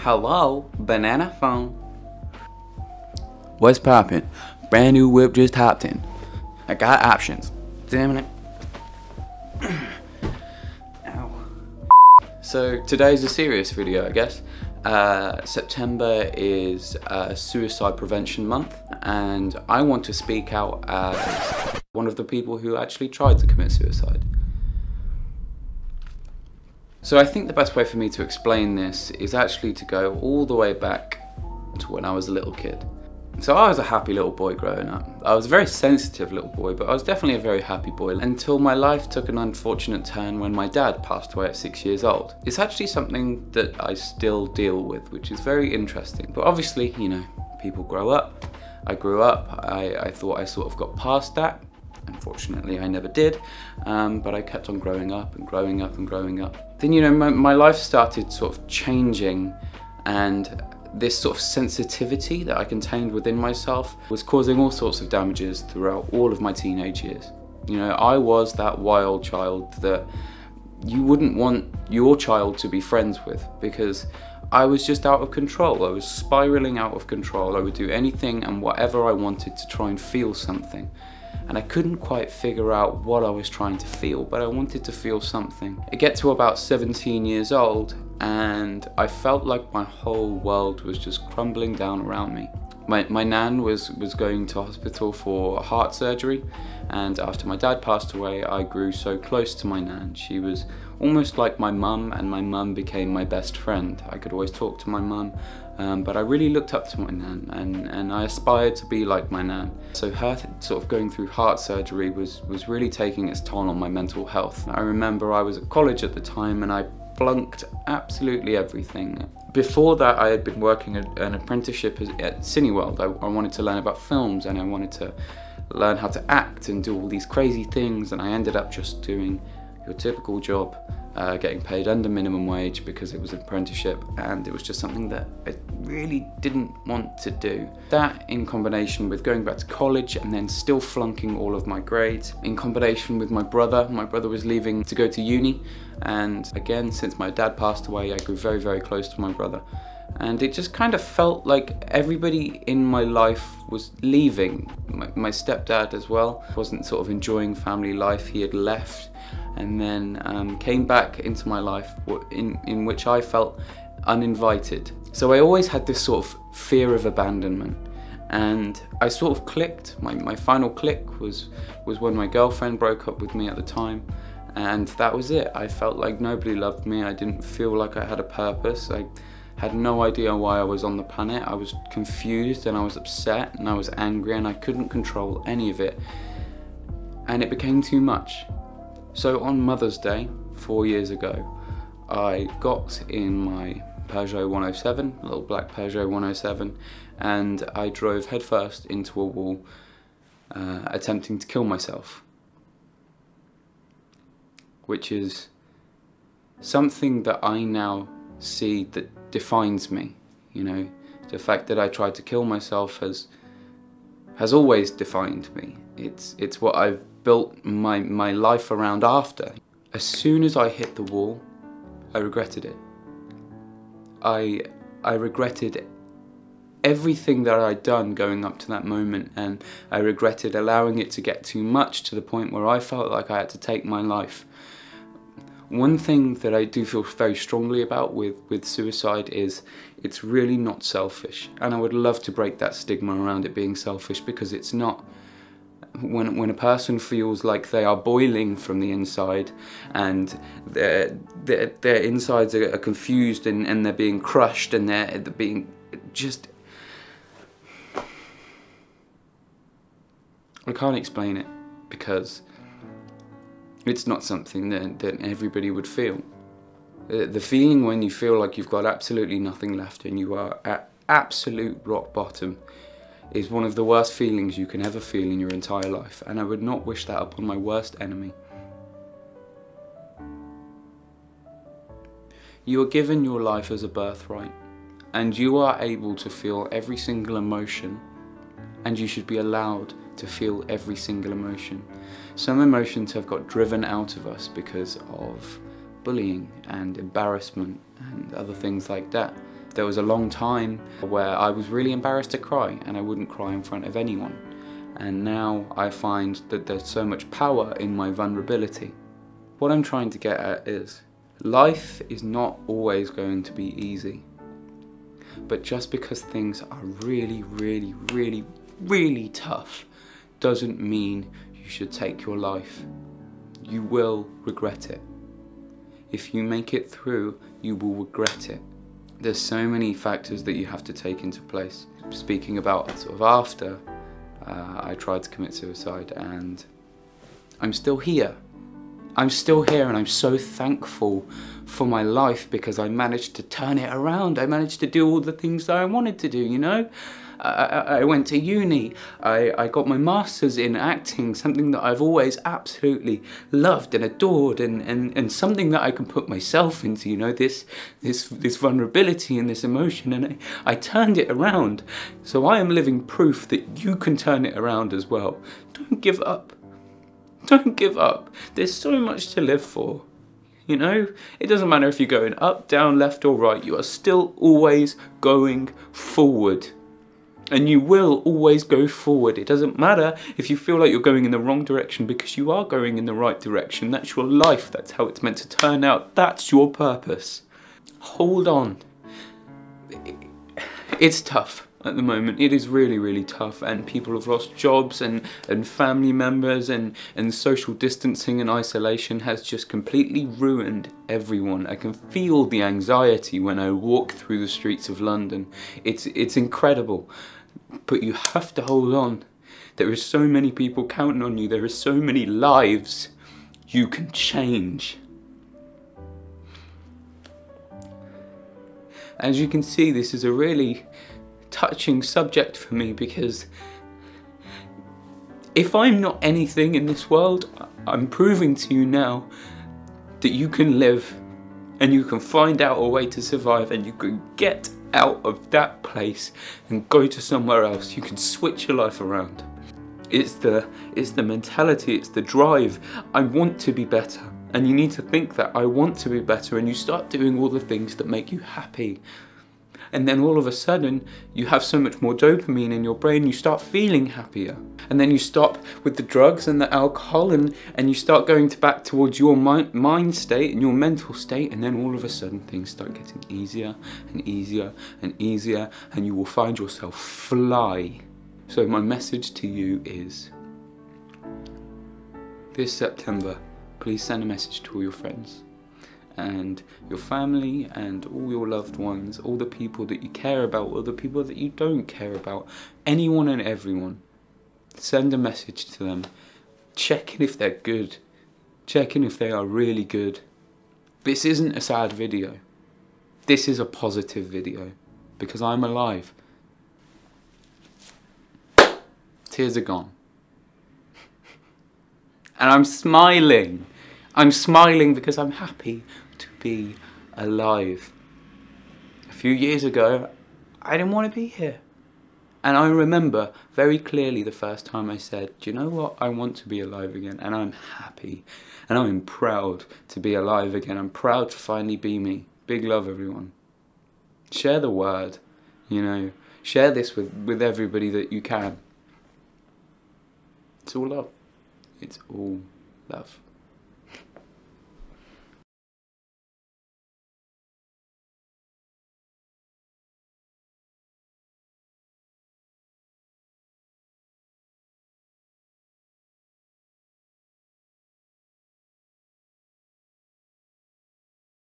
Hello, banana phone. What's poppin'? Brand new whip just hopped in. I got options. Damn it. Ow. So today's a serious video, I guess. September is Suicide Prevention Month, and I want to speak out as one of the people who actually tried to commit suicide. So I think the best way for me to explain this is actually to go all the way back to when I was a little kid. So I was a happy little boy growing up. I was a very sensitive little boy, but I was definitely a very happy boy until my life took an unfortunate turn when my dad passed away at 6 years old. It's actually something that I still deal with, which is very interesting. But obviously, you know, people grow up. I grew up, I thought I sort of got past that. Unfortunately, I never did, but I kept on growing up and growing up and growing up. Then, you know, my life started sort of changing, and this sort of sensitivity that I contained within myself was causing all sorts of damages throughout all of my teenage years. You know, I was that wild child that you wouldn't want your child to be friends with, because I was just out of control. I was spiraling out of control. I would do anything and whatever I wanted to try and feel something. And I couldn't quite figure out what I was trying to feel, but I wanted to feel something. I get to about 17 years old, and I felt like my whole world was just crumbling down around me. My nan was going to hospital for heart surgery, and after my dad passed away, I grew so close to my nan. She was almost like my mum, and my mum became my best friend. I could always talk to my mum, but I really looked up to my nan, and I aspired to be like my nan. So her sort of going through heart surgery was really taking its toll on my mental health. I remember I was at college at the time, and I flunked absolutely everything. Before that, I had been working an apprenticeship at Cineworld. I wanted to learn about films, and I wanted to learn how to act and do all these crazy things, and I ended up just doing your typical job, getting paid under minimum wage because it was an apprenticeship, and it was just something that I really didn't want to do. That, in combination with going back to college and then still flunking all of my grades, in combination with my brother was leaving to go to uni, and again, since my dad passed away, I grew very, very close to my brother. And it just kind of felt like everybody in my life was leaving. My stepdad as well wasn't sort of enjoying family life. He had left and then came back into my life in which I felt uninvited. So I always had this sort of fear of abandonment. And I sort of clicked. My final click was when my girlfriend broke up with me at the time. And that was it. I felt like nobody loved me. I didn't feel like I had a purpose. I had no idea why I was on the planet. I was confused, and I was upset, and I was angry, and I couldn't control any of it. And it became too much. So on Mother's Day, 4 years ago, I got in my Peugeot 107, a little black Peugeot 107, and I drove headfirst into a wall, attempting to kill myself. Which is something that I now see that defines me. You know, the fact that I tried to kill myself has always defined me. It's what I've built my life around after. As soon as I hit the wall, I regretted it. I regretted everything that I'd done going up to that moment, and I regretted allowing it to get too much to the point where I felt like I had to take my life. One thing that I do feel very strongly about with suicide is it's really not selfish, and I would love to break that stigma around it being selfish, because it's not. When a person feels like they are boiling from the inside, and their insides are confused, and they're being crushed, and they're being just... I can't explain it, because it's not something that everybody would feel. The feeling when you feel like you've got absolutely nothing left and you are at absolute rock bottom is one of the worst feelings you can ever feel in your entire life, and I would not wish that upon my worst enemy. You are given your life as a birthright, and you are able to feel every single emotion, and you should be allowed to feel every single emotion. Some emotions have got driven out of us because of bullying and embarrassment and other things like that. There was a long time where I was really embarrassed to cry, and I wouldn't cry in front of anyone. And now I find that there's so much power in my vulnerability. What I'm trying to get at is, life is not always going to be easy. But just because things are really, really, really, really tough doesn't mean you should take your life. You will regret it. If you make it through, you will regret it. There's so many factors that you have to take into place. Speaking about sort of after, I tried to commit suicide, and I'm still here. I'm still here, and I'm so thankful for my life because I managed to turn it around. I managed to do all the things that I wanted to do, you know? I went to uni, I got my master's in acting, something that I've always absolutely loved and adored, and something that I can put myself into, you know, this vulnerability and this emotion, and I turned it around. So I am living proof that you can turn it around as well. Don't give up. Don't give up. There's so much to live for. You know, it doesn't matter if you're going up, down, left or right, you are still always going forward. And you will always go forward. It doesn't matter if you feel like you're going in the wrong direction, because you are going in the right direction. That's your life. That's how it's meant to turn out. That's your purpose. Hold on. It's tough at the moment. It is really, really tough, and people have lost jobs, and family members, and social distancing and isolation has just completely ruined everyone. I can feel the anxiety when I walk through the streets of London. It's incredible. But you have to hold on. There is so many people counting on you. There are so many lives you can change. As you can see, this is a really touching subject for me, because if I'm not anything in this world, I'm proving to you now that you can live, and you can find out a way to survive, and you can get out of that place and go to somewhere else. You can switch your life around. It's the mentality, it's the drive. I want to be better, and you need to think that I want to be better, and you start doing all the things that make you happy. And then all of a sudden, you have so much more dopamine in your brain, you start feeling happier. And then you stop with the drugs and the alcohol, and you start going back towards your mind state and your mental state, and then all of a sudden things start getting easier and easier and easier, and you will find yourself fly. So my message to you is, this September, please send a message to all your friends and your family and all your loved ones, all the people that you care about, all the people that you don't care about, anyone and everyone. Send a message to them. Check in if they're good. Check in if they are really good. This isn't a sad video. This is a positive video, because I'm alive. Tears are gone. And I'm smiling. I'm smiling because I'm happy to be alive. A few years ago, I didn't want to be here. And I remember very clearly the first time I said, do you know what? I want to be alive again, and I'm happy. And I'm proud to be alive again. I'm proud to finally be me. Big love, everyone. Share the word, you know. Share this with everybody that you can. It's all love. It's all love.